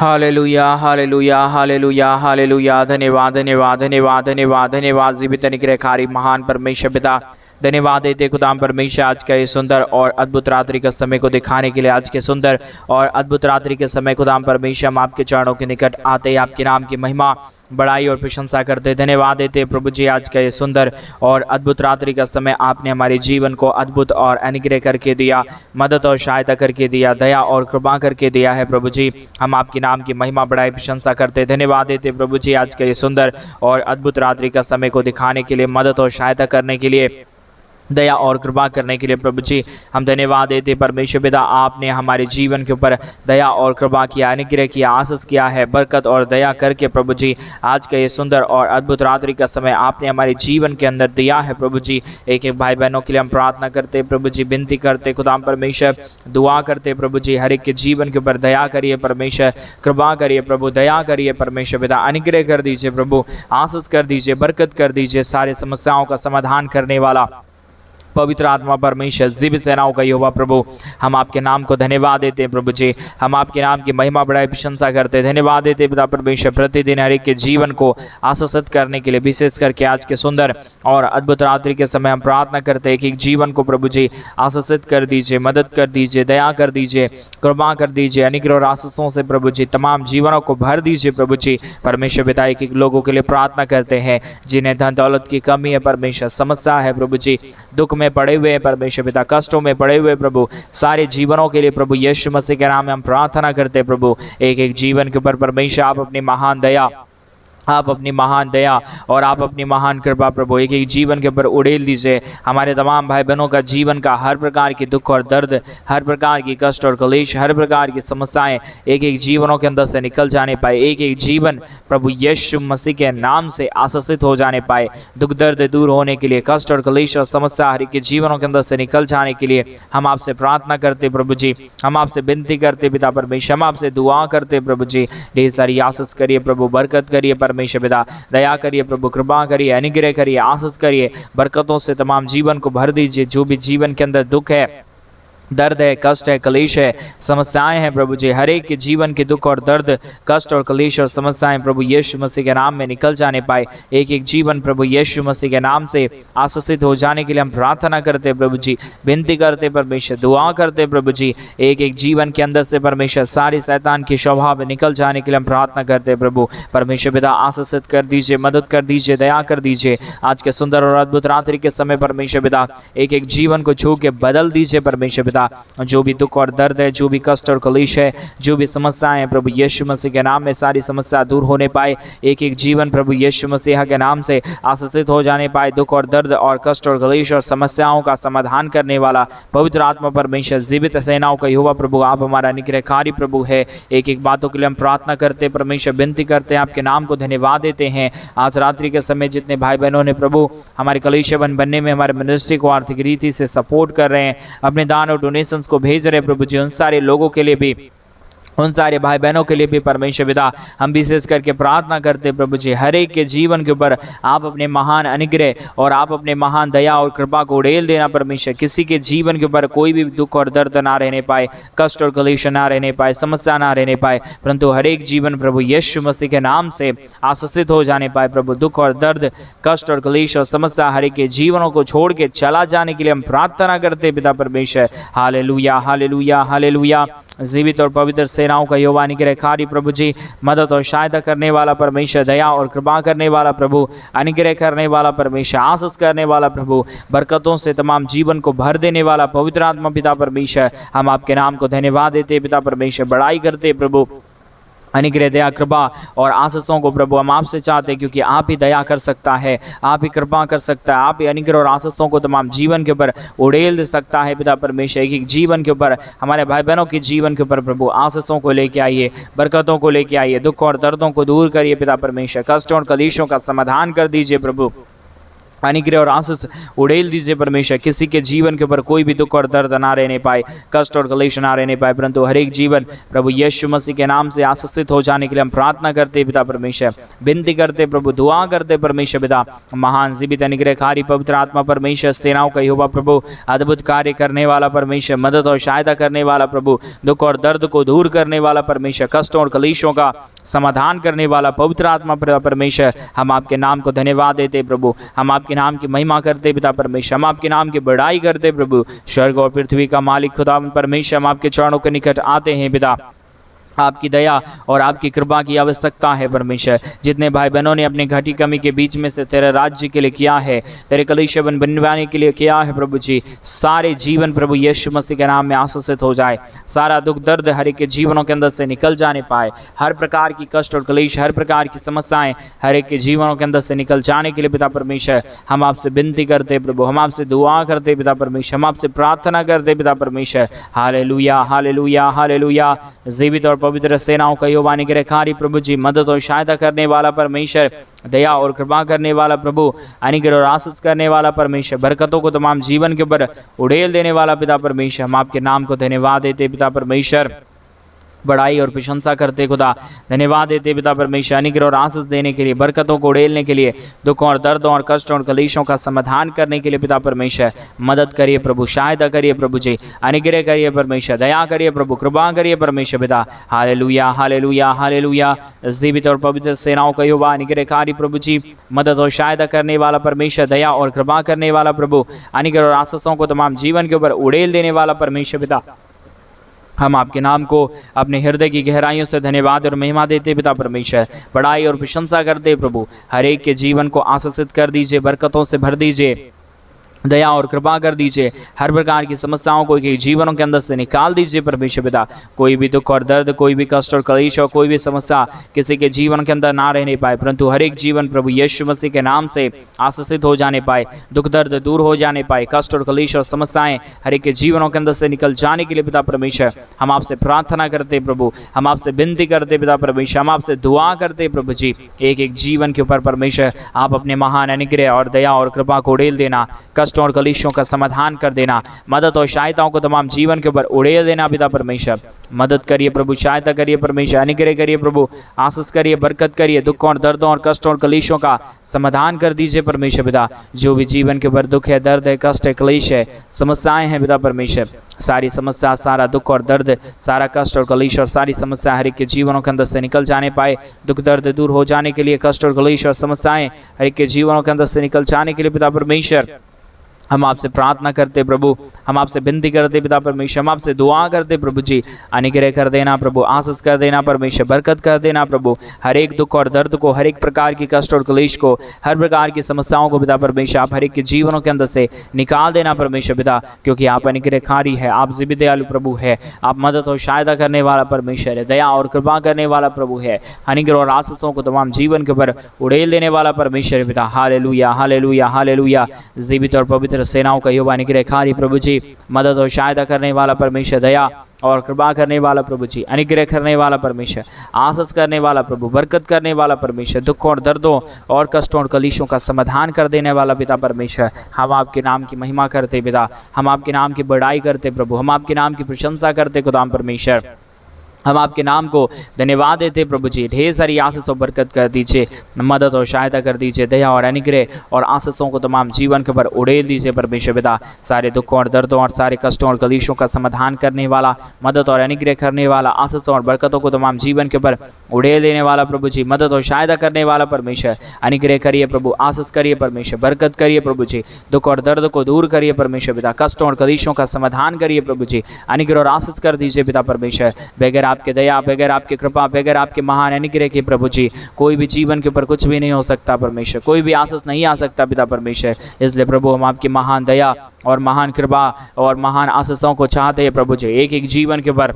Hallelujah hallelujah hallelujah hallelujah. धन्यवाद धन्यवाद धन्यवाद धन्यवाद धन्यवाद जीवित अनुग्रहकारी महान परमेश्वर पिता, धन्यवाद देते खुदाम परमेश्वर आज का ये सुंदर और अद्भुत रात्रि का समय को दिखाने के लिए। आज के सुंदर और अद्भुत रात्रि के समय खुदाम परमेश्वर हम आपके चरणों के निकट आते ही आपके नाम की महिमा बड़ाई और प्रशंसा करते धन्यवाद देते प्रभु जी। आज का ये सुंदर और अद्भुत रात्रि का समय आपने हमारे जीवन को अद्भुत और अनुग्रह करके दिया, मदद और सहायता करके दिया, दया और कृपा करके दिया है प्रभु जी। हम आपके नाम की महिमा बड़ाई प्रशंसा करते धन्यवाद देते प्रभु जी। आज का ये सुंदर और अद्भुत रात्रि का समय को दिखाने के लिए, मदद और सहायता करने के लिए, दया और कृपा करने के लिए प्रभु जी हम धन्यवाद देते परमेश्वर पिता। आपने हमारे जीवन के ऊपर दया और कृपा किया, अनुग्रह किया, आशीष किया है, बरकत और दया करके प्रभु जी आज का ये सुंदर और अद्भुत रात्रि का समय आपने हमारे जीवन के अंदर दिया है प्रभु जी। एक एक भाई बहनों के लिए हम प्रार्थना करते प्रभु जी, विनती करते खुदाम परमेश्वर, दुआ करते प्रभु जी हर एक के जीवन के ऊपर दया करिए परमेश्वर, कृपा करिए प्रभु, दया करिए परमेश्वर पिता, अनुग्रह कर दीजिए प्रभु, आशीष कर दीजिए, बरकत कर दीजिए। सारे समस्याओं का समाधान करने वाला पवित्र आत्मा परमेश्वर, जीवित सेनाओं का यहोवा प्रभु, हम आपके नाम को धन्यवाद देते हैं प्रभु जी। हम आपके नाम की महिमा बड़ाई प्रशंसा करते धन्यवाद देते पिता परमेश्वर। प्रतिदिन हर एक के जीवन को आशीषित करने के लिए, विशेष करके आज के सुंदर और अद्भुत रात्रि के समय हम प्रार्थना करते हैं कि एक जीवन को प्रभु जी आशीषित कर दीजिए, मदद कर दीजिए, दया कर दीजिए, कृपा कर दीजिए, अनुग्रह और आशीषों से प्रभु जी तमाम जीवनों को भर दीजिए प्रभु जी। परमेश्वर पिता एक एक लोगों के लिए प्रार्थना करते हैं जिन्हें धन दौलत की कमी है परमेश्वर, समस्या है प्रभु जी, दुख में पड़े हुए हैं परमेश्वर पिता, कष्टों में पड़े हुए प्रभु, सारे जीवनों के लिए प्रभु यीशु मसीह के नाम में हम प्रार्थना करते हैं प्रभु। एक एक जीवन के ऊपर परमेश्वर आप अपनी महान दया, आप अपनी महान दया और आप अपनी महान कृपा प्रभु एक एक जीवन के ऊपर उड़ेल दीजिए। हमारे तमाम भाई बहनों का जीवन का हर प्रकार की दुख और दर्द, हर प्रकार की कष्ट और कलेश, हर प्रकार की समस्याएं एक एक जीवनों के अंदर से निकल जाने पाए। एक एक जीवन प्रभु यीशु मसीह के नाम से आशीषित हो जाने पाए। दुख दर्द दूर होने के लिए, कष्ट और कलेश और समस्या हर एक के जीवनों के अंदर से निकल जाने के लिए हम आपसे प्रार्थना करते प्रभु जी। हम आपसे विनती करते पिता परमेश्वर, हम आपसे दुआ करते प्रभु जी। ढेर सारी आशीष करिए प्रभु, बरकत करिए परमेश्वर पिता, दया करिए प्रभु, कृपा करिए, अनुग्रह करिए, आशीष करिए, बरकतों से तमाम जीवन को भर दीजिए। जो भी जीवन के अंदर दुख है, दर्द है, कष्ट है, कलेश है, समस्याएं हैं प्रभु जी, हर एक के जीवन के दुख और दर्द, कष्ट और कलेश और समस्याएं प्रभु यीशु मसीह के नाम में निकल जाने पाए। एक एक जीवन प्रभु यीशु मसीह के नाम से आशीषित हो जाने के लिए हम प्रार्थना करते प्रभु जी, विनती करते परमेश्वर, दुआ करते प्रभु जी। एक एक जीवन के अंदर से परमेश्वर सारी शैतान की स्वभाव निकल जाने के लिए हम प्रार्थना करते प्रभु। परमेश्वर पिता आशीषित कर दीजिए, मदद कर दीजिए, दया कर दीजिए। आज के सुंदर और अद्भुत रात्रि के समय परमेश्वर पिता एक एक जीवन को छू के बदल दीजिए परमेश्वर पिता। जो भी दुख और दर्द है, जो भी कष्ट और कलेश है, जो भी समस्याएं हैं प्रभु यीशु मसीह के नाम में सारी समस्या दूर होने पाए। एक एक जीवन प्रभु यीशु मसीह के नाम से आशीषित हो जाने पाए। दुख और दर्द और कष्ट और कलेश और समस्याओं का समाधान करने वाला पवित्र आत्मा परमेश्वर, जीवित सेनाओं का यहोवा प्रभु, आप हमारा अनुग्रहकारी प्रभु है। एक एक बातों के लिए हम प्रार्थना करते परमेश्वर, विनती करते हैं, आपके नाम को धन्यवाद देते हैं। आज रात्रि के समय जितने भाई बहनों ने प्रभु हमारे कलीसिया बनने में हमारे मिनिस्ट्री को आर्थिक रीति से सपोर्ट कर रहे हैं, अपने दान और डोनेशंस को भेज रहे प्रभु जी, उन सारे लोगों के लिए भी, उन सारे भाई बहनों के लिए भी परमेश्वर पिता हम विशेष करके प्रार्थना करते प्रभु जी। हर एक के जीवन के ऊपर आप अपने महान अनुग्रह और आप अपने महान दया और कृपा को उड़ेल देना परमेश्वर। किसी के जीवन के ऊपर कोई भी दुख और दर्द ना रहने पाए, कष्ट और कलेश ना रहने पाए, समस्या ना रहने पाए, परंतु हर एक जीवन प्रभु यीशु मसीह के नाम से आशीषित हो जाने पाए प्रभु। दुख और दर्द, कष्ट और कलेश और समस्या हर एक के जीवनों को छोड़ के चला जाने के लिए हम प्रार्थना करते पिता परमेश्वर। Hallelujah hallelujah hallelujah. जीवित और पवित्र सेनाओं का यहोवा अनुग्रहकारी प्रभु जी, मदद और सहायता करने वाला परमेश्वर, दया और कृपा करने वाला प्रभु, अनुग्रह करने वाला परमेश्वर, आशीष करने वाला प्रभु, बरकतों से तमाम जीवन को भर देने वाला पवित्र आत्मा पिता परमेश्वर, हम आपके नाम को धन्यवाद देते पिता परमेश्वर, बड़ाई करते प्रभु। अनुग्रह, दया, कृपा और आशीषों को प्रभु हम आपसे चाहते हैं, क्योंकि आप ही दया कर सकता है, आप ही कृपा कर सकता है, आप ही अनुग्रह और आशीषों को तमाम जीवन के ऊपर उड़ेल दे सकता है पिता परमेश्वर। एक एक जीवन के ऊपर, हमारे भाई बहनों के जीवन के ऊपर प्रभु आशीषों को लेके आइए, बरकतों को लेके आइए, दुख और दर्दों को दूर करिए पिता परमेश्वर, कष्टों और कलेशों का समाधान कर दीजिए प्रभु। अनुग्रह और आशीष उड़ेल दीजिए परमेश्वर। किसी के जीवन के ऊपर कोई भी दुख और दर्द ना रहने पाए, कष्ट और क्लेश ना रहने पाए, परंतु हर एक जीवन प्रभु यीशु मसीह के नाम से आशीषित हो जाने के लिए हम प्रार्थना करते पिता परमेश्वर, विनती करते प्रभु, दुआ करते परमेश्वर पिता। महान जीवित अनुग्रहकारी पवित्र आत्मा परमेश्वर, सेनाओं का यहोवा प्रभु, अद्भुत कार्य करने वाला परमेश्वर, मदद और सहायता करने वाला प्रभु, दुख और दर्द को दूर करने वाला परमेश्वर, कष्टों और क्लेशों का समाधान करने वाला पवित्र आत्मा परमेश्वर, हम आपके नाम को धन्यवाद देते प्रभु। हम आपके नाम की महिमा करते पिता परमेश्वर, हम आपके नाम की बड़ाई करते प्रभु। स्वर्ग और पृथ्वी का मालिक खुदा परमेश्वर, हम आपके चरणों के निकट आते हैं पिता। आपकी दया और आपकी कृपा की आवश्यकता है परमेश्वर। जितने भाई बहनों ने अपनी घटी कमी के बीच में से तेरे राज्य के लिए किया है, तेरे कलीसिया बनवाने के लिए किया है प्रभु जी, सारे जीवन प्रभु यीशु मसीह के नाम में आशीषित हो जाए। सारा दुख दर्द हर एक के जीवनों के अंदर से निकल जाने पाए। हर प्रकार की कष्ट और कलेश, हर प्रकार की समस्याएं हर एक के जीवनों के अंदर से निकल जाने के लिए पिता परमेश्वर, हम आपसे विनती करते प्रभु, हम आपसे दुआ करते पिता परमेश्वर, हम आपसे प्रार्थना करते पिता परमेश्वर। Hallelujah, hallelujah, hallelujah. जीवित और पवित्र सेनाओं का यहोवा अनुग्रहकारी प्रभु जी, मदद और सहायता करने वाला परमेश्वर, दया और कृपा करने वाला प्रभु, अनुग्रह और आशीष करने वाला परमेश्वर, बरकतों को तमाम जीवन के ऊपर उड़ेल देने वाला पिता परमेश्वर, हम आपके नाम को धन्यवाद देते पिता परमेश्वर, बड़ाई और प्रशंसा करते खुदा, धन्यवाद देते पिता परमेश्वर, अनुग्रह और आशीष देने के लिए, बरकतों को उड़ेलने के लिए, दुखों और दर्दों और कष्टों और कलेशों का समाधान करने के लिए पिता परमेश्वर, मदद करिए प्रभु, सहायता करिए प्रभु जी, अनुग्रह करिए परमेश्वर, दया करिए प्रभु, कृपा करिए परमेश्वर पिता। Hallelujah, hallelujah, hallelujah. जीवित और पवित्र सेनाओं का यहोवा अनुग्रहकारी प्रभु जी, मदद और सहायता करने वाला परमेश्वर, दया और कृपा करने वाला प्रभु, अनुग्रह और आशीषों को तमाम जीवन के ऊपर उड़ेल देने वाला परमेश्वर पिता, हम आपके नाम को अपने हृदय की गहराइयों से धन्यवाद और महिमा देते पिता परमेश्वर, बड़ाई और प्रशंसा करते प्रभु। हर एक के जीवन को आशीषित कर दीजिए, बरकतों से भर दीजिए, दया और कृपा कर दीजिए। हर प्रकार की समस्याओं को जीवनों के अंदर से निकाल दीजिए परमेश्वर पिता। कोई भी दुख और दर्द, कोई भी कष्ट और कलेश और कोई भी समस्या किसी के जीवन के अंदर ना रहने पाए, परंतु हर एक जीवन प्रभु यीशु मसीह के नाम से आशीषित हो जाने पाए, दुख दर्द दूर हो जाने पाए, कष्ट और कलेश और समस्याएं हर एक के जीवनों के अंदर से निकल जाने के लिए पिता परमेश्वर, हम आपसे प्रार्थना करते प्रभु, हम आपसे विनती करते पिता परमेश्वर, हम आपसे दुआ करते प्रभु जी। एक एक जीवन के ऊपर परमेश्वर आप अपने महान अनुग्रह और दया और कृपा को उड़ेल देना, और कलेशों का समाधान कर देना, मदद और सहायताओं को तमाम जीवन के ऊपर उड़ेल देना पिता परमेश्वर। मदद करिए प्रभु, सहायता करिए परमेश्वर, अनुग्रह करिए प्रभु, आशीष करिए, बरकत करिए, दुखों और दर्दों और कष्टों और कलेशों का समाधान कर दीजिए परमेश्वर पिता। जो भी जीवन के ऊपर दुख है, दर्द है, कष्ट है, क्लेश है, समस्याएं हैं पिता परमेश्वर, सारी समस्या, सारा दुख और दर्द, सारा कष्ट और कलेश और सारी समस्या हर एक के जीवनों के अंदर से निकल जाने पाए। दुख दर्द दूर हो जाने के लिए, कष्ट और कलेश और समस्याएं हर एक के जीवनों के अंदर से निकल जाने के लिए पिता परमेश्वर, हम आपसे प्रार्थना करते प्रभु, हम आपसे विनती करते पिता परमेश्वर, हम आपसे दुआ करते प्रभु जी। अनुग्रह कर देना प्रभु, आशीष कर देना परमेश्वर, बरकत कर देना प्रभु। हर एक दुख और दर्द को, हर एक प्रकार की कष्ट और क्लेश को, हर प्रकार की समस्याओं को पिता परमेश्वर आप हर एक के जीवनों के अंदर से निकाल देना परमेश्वर पिता, क्योंकि आप अनुग्रहकारी है, आप जीवित दयालु प्रभु है, आप मदद और सहायता करने वाला परमेश्वर है, दया और कृपा करने वाला प्रभु है, अनुग्रह और आशीषों को तमाम जीवन के ऊपर उड़ेल देने वाला परमेश्वर पिता। Hallelujah, hallelujah, hallelujah. जीवित और पवित्र सेनाओं का यहोवा अनुग्रहकारी प्रभु जी, मदद और सहायता करने वाला परमेश्वर, दया और कृपा करने वाला प्रभु जी, अनुग्रह करने वाला परमेश्वर, आशीष करने वाला प्रभु, बरकत करने वाला परमेश्वर, दुखों और दर्दों और कष्टों और कलेशों का समाधान कर देने वाला पिता परमेश्वर, हम आपके नाम की महिमा करते पिता, हम आपके नाम की बड़ाई करते प्रभु, हम आपके नाम की प्रशंसा करते खुदा परमेश्वर, हम आपके नाम को धन्यवाद देते प्रभु जी। ढेर सारी आशीष और बरकत कर दीजिए, मदद और सहायता कर दीजिए, दया और अनुग्रह और आशीषों को तमाम जीवन के ऊपर उड़ेल दीजिए परमेश्वर पिता। सारे दुखों और दर्दों और सारे कष्टों और कलेशों का समाधान करने वाला, मदद और अनुग्रह करने वाला, आशीषों और बरकतों को तमाम जीवन के ऊपर उड़ेल देने वाला प्रभु जी, मदद और सहायता करने वाला परमेश्वर, अनुग्रह करिए प्रभु, आशीष करिए परमेश्वर, बरकत करिए प्रभु जी, दुख और दर्द को दूर करिए परमेश्वर पिता, कष्टों और कलेशों का समाधान करिए प्रभु जी, अनुग्रह और आशीष कर दीजिए पिता परमेश्वर। बगैर आपके दया, बगैर आपकी कृपा, बगैर आपके महान अनुग्रह के प्रभु जी कोई भी जीवन के ऊपर कुछ भी नहीं हो सकता परमेश्वर, कोई भी आशीष नहीं आ सकता पिता परमेश्वर। इसलिए प्रभु हम आपकी महान दया और महान कृपा और महान आशीषों को चाहते हैं प्रभु जी। एक एक जीवन के ऊपर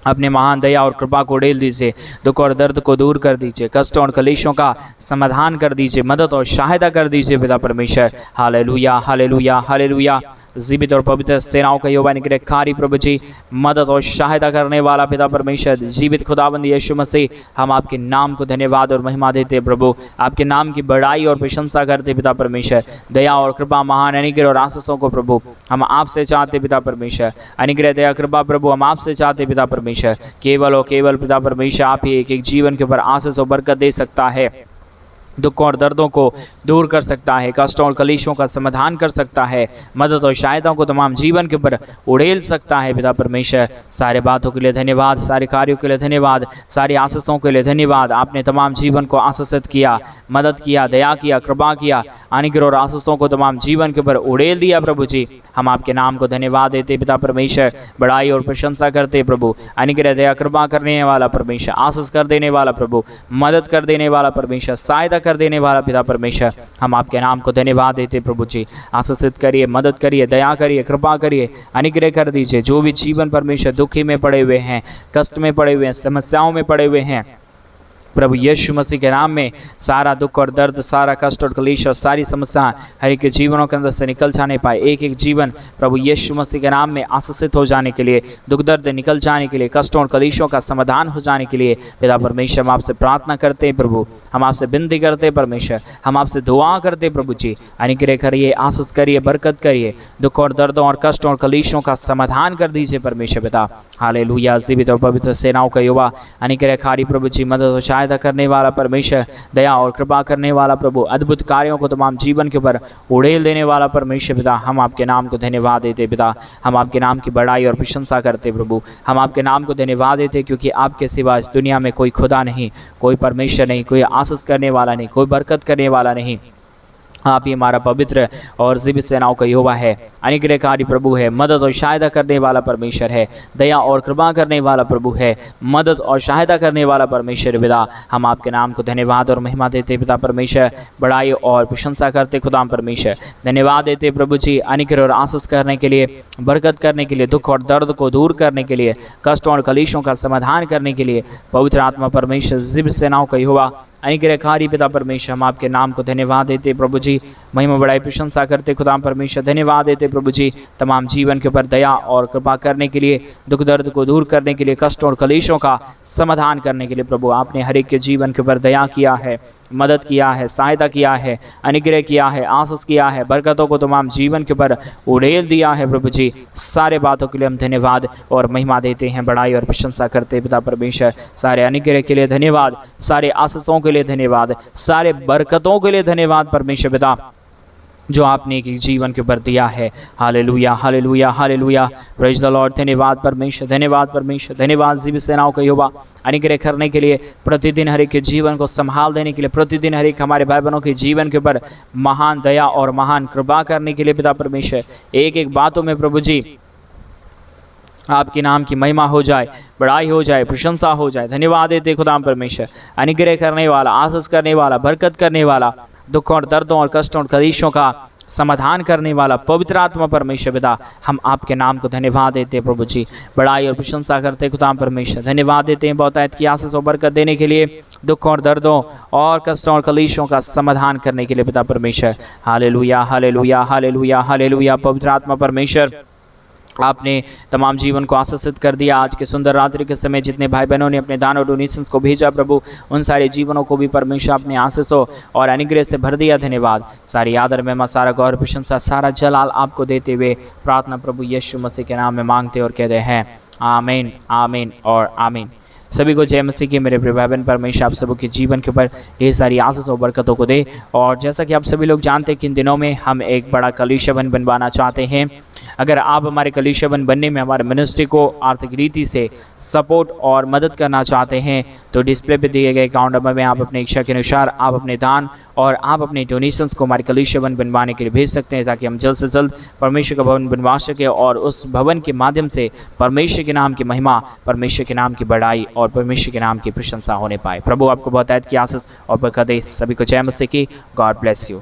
अपने महान दया और कृपा को उड़ेल दीजिए, दुख और दर्द को दूर कर दीजिए, कष्टों और कलेशों का समाधान कर दीजिए, मदद और सहायता कर दीजिए पिता परमेश्वर। Hallelujah, hallelujah, hallelujah. जीवित और पवित्र सेनाओं का यहोवा निग्रहकारी प्रभु जी, मदद और सहायता करने वाला पिता परमेश्वर, जीवित खुदाबंद यीशु मसीह, हम आपके नाम को धन्यवाद और महिमा देते हैं प्रभु, आपके नाम की बड़ाई और प्रशंसा करते पिता परमेश्वर। दया और कृपा, महान अनुग्रह और आशीषों को प्रभु हम आपसे चाहते पिता परमेश्वर। अनुग्रह दया कृपा प्रभु हम आपसे चाहते पिता परमेश्वर। केवल और केवल पिता परमेश्वर आप ही एक एक जीवन के ऊपर आशीष और बरकत दे सकता है, दुख और दर्दों को दूर कर सकता है, कष्टों और कलेशों का समाधान कर सकता है, मदद और सहायता को तमाम जीवन के ऊपर उड़ेल सकता है पिता परमेश्वर। सारे बातों के लिए धन्यवाद, सारे कार्यों के लिए धन्यवाद, सारी आशीषों के लिए धन्यवाद। आपने तमाम जीवन को आशीषित किया, मदद किया, दया किया, कृपा किया, अनुग्रह और आशीषों को तमाम जीवन के ऊपर उड़ेल दिया प्रभु जी। हम आपके नाम को धन्यवाद देते पिता परमेश्वर, बड़ाई और प्रशंसा करते प्रभु। अनुग्रह दया कृपा करने वाला परमेश्वर, आशीष कर देने वाला प्रभु, मदद कर देने वाला परमेश्वर, सहायता कर देने वाला पिता परमेश्वर, हम आपके नाम को धन्यवाद देते प्रभु जी। आशीषित करिए, मदद करिए, दया करिए, कृपा करिए, अनुग्रह कर दीजिए। जो भी जीवन परमेश्वर दुखी में पड़े हुए हैं, कष्ट में पड़े हुए हैं, समस्याओं में पड़े हुए हैं, प्रभु यीशु मसीह के नाम में सारा दुख और दर्द, सारा कष्ट और क्लेश और सारी समस्या हर एक के जीवनों के अंदर से निकल जाने पाए। एक एक जीवन प्रभु यीशु मसीह के नाम में आशीषित हो जाने के लिए, दुख दर्द निकल जाने के लिए, कष्टों और क्लेशों का समाधान हो जाने के लिए पिता परमेश्वर हम आपसे प्रार्थना करते हैं प्रभु, हम आपसे विनती करते हैं परमेश्वर, हम आपसे दुआ करते हैं प्रभु जी। अनुग्रह करिए, आशीष करिए, बरकत करिए, दुख और दर्दों और कष्टों और क्लेशों का समाधान कर दीजिए परमेश्वर पिता। हालेलुया। जीवित और पवित्र सेनाओं का यहोवा, अनुग्रहकारी प्रभु जी, मदद और सहायता करने वाला परमेश्वर, दया और कृपा करने वाला प्रभु, अद्भुत कार्यों को तमाम जीवन के ऊपर उड़ेल देने वाला परमेश्वर पिता, हम आपके नाम को धन्यवाद देते पिता। हम आपके नाम की बड़ाई और प्रशंसा करते प्रभु, हम आपके नाम को धन्यवाद देते क्योंकि आपके सिवा इस दुनिया में कोई खुदा नहीं, कोई परमेश्वर नहीं, कोई आशीष करने वाला नहीं, कोई बरकत करने वाला नहीं। आप ही हमारा पवित्र और जीवित सेनाओं का यहोवा है, अनुग्रहकारी प्रभु है, मदद और सहायता करने वाला परमेश्वर है, दया और कृपा करने वाला प्रभु है, मदद और सहायता करने वाला परमेश्वर पिता। हम आपके नाम को धन्यवाद और महिमा देते पिता परमेश्वर, बड़ाई और प्रशंसा करते खुदा परमेश्वर। धन्यवाद देते प्रभु जी, अनुग्रह और आशीष करने के लिए, बरकत करने के लिए, दुख और दर्द को दूर करने के लिए, कष्टों और कलेशों का समाधान करने के लिए पवित्र आत्मा परमेश्वर, जीवित सेनाओं का यहोवा, अनुग्रहकारी पिता परमेश्वर, हम आपके नाम को धन्यवाद देते प्रभु जी, महिमा बड़ाई प्रशंसा करते खुदा परमेश्वर। धन्यवाद देते प्रभु जी तमाम जीवन के ऊपर दया और कृपा करने के लिए, दुख दर्द को दूर करने के लिए, कष्टों और कलेशों का समाधान करने के लिए प्रभु आपने हर एक के जीवन के ऊपर दया किया है, मदद किया है, सहायता किया है, अनुग्रह किया है, आशीष किया है, बरकतों को तमाम जीवन के ऊपर उड़ेल दिया है प्रभु जी। सारे बातों के लिए हम धन्यवाद और महिमा देते हैं, बड़ाई और प्रशंसा करते पिता परमेश्वर। सारे अनुग्रह के लिए धन्यवाद, सारे आशीषों के लिए धन्यवाद, सारे बरकतों के लिए धन्यवाद परमेश्वर पिता जो आपने एक जीवन के ऊपर दिया है। Hallelujah, hallelujah, hallelujah, praise the Lord. धन्यवाद परमेश्वर, धन्यवाद परमेश्वर, धन्यवाद जीवित सेनाओं का यहोवा, अनुग्रह करने के लिए, प्रतिदिन हर एक के जीवन को संभाल देने के लिए, प्रतिदिन हर एक हमारे भाई बहनों के जीवन के ऊपर महान दया और महान कृपा करने के लिए पिता परमेश्वर। एक एक बातों में प्रभु जी आपके नाम की महिमा हो जाए, बड़ाई हो जाए, प्रशंसा हो जाए। धन्यवाद देते खुदा परमेश्वर, अनुग्रह करने वाला, आशीष करने वाला, बरकत करने वाला, दुख और दर्दों और कष्टों और कलेशों का समाधान करने वाला पवित्र आत्मा परमेश्वर पिता, हम आपके नाम को धन्यवाद देते हैं प्रभु जी, बड़ाई और प्रशंसा करते खुदा परमेश्वर। धन्यवाद देते हैं बहुतायत की आशीष और बरकत देने के लिए, दुख और दर्दों और कष्टों और कलेशों का समाधान करने के लिए पिता परमेश्वर। हालेलुया, हालेलुया, हालेलुया, हालेलुया, पवित्र आत्मा परमेश्वर आपने तमाम जीवन को आशीषित कर दिया। आज के सुंदर रात्रि के समय जितने भाई बहनों ने अपने दान और डोनेशंस को भेजा प्रभु, उन सारे जीवनों को भी परमेश्वर अपने आशीषों और अनुग्रह से भर दिया। धन्यवाद। सारी आदर महिमा, सारा गौर प्रशंसा, सारा जलाल आपको देते हुए प्रार्थना प्रभु यीशु मसीह के नाम में मांगते और कहते हैं आमीन, आमीन और आमीन। सभी को जय मसीह की। मेरे प्रिय भाई बहन, परमेश्वर आप सबके जीवन के ऊपर ढेर सारी आशीष और बरकतों को दे। और जैसा कि आप सभी लोग जानते हैं कि इन दिनों में हम एक बड़ा कलीसिया बनवाना चाहते हैं। अगर आप हमारे कलीसिया बनने में हमारे मिनिस्ट्री को आर्थिक रीति से सपोर्ट और मदद करना चाहते हैं तो डिस्प्ले पे दिए गए अकाउंट नंबर में आप अपने इच्छा के अनुसार आप अपने दान और आप अपने डोनेशंस को हमारे कलीसिया बनवाने के लिए भेज सकते हैं, ताकि हम जल्द से जल्द परमेश्वर का भवन बनवा सकें और उस भवन के माध्यम से परमेश्वर के नाम की महिमा, परमेश्वर के नाम की बड़ाई और परमेश्वर के नाम की प्रशंसा होने पाए। प्रभु आपको बहुत की आशीष और बरकत दे। सभी को जय मसीह की। God bless you.